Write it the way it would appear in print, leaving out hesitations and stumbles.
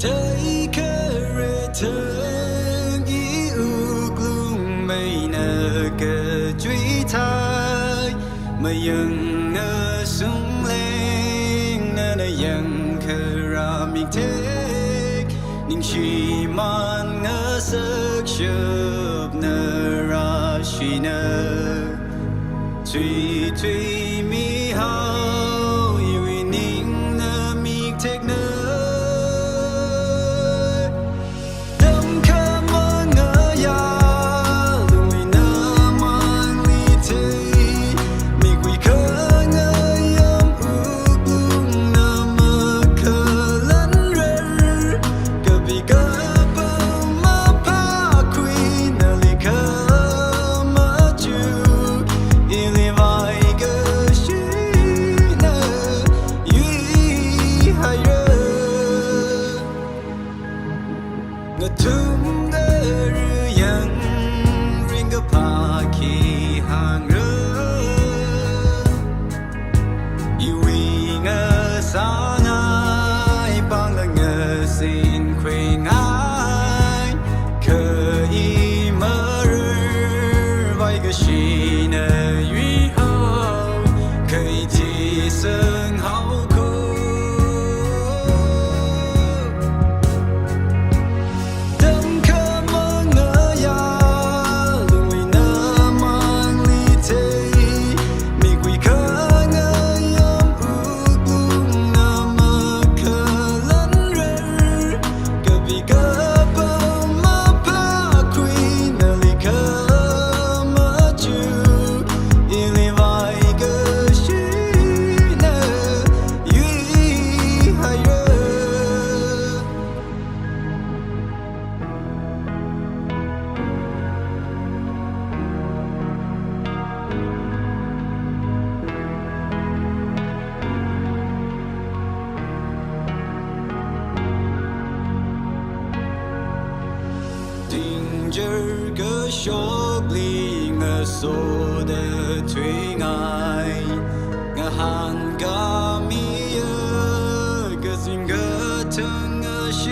thấy khờ thương ý ước lung mây nở cờ truy thái mà dừng nở sung lên nở dừng khờ ra mình thế nhưng chỉ mang nở sức chớp nở ra chỉ nở tùy mi hao yêu nín nở mi thích nở thum đỡ yang ring cái pa khi hàng rơ yêu ngờ xa ngay bằng là ngờ xin khuyên ai khờ y mơ vai cái gì nè uy hậu khơi chỉ sương hậu tình cơ chốc ly ngờ số để thuê ngài ngờ hàng ca mi cơ xin cơ thân ngờ sư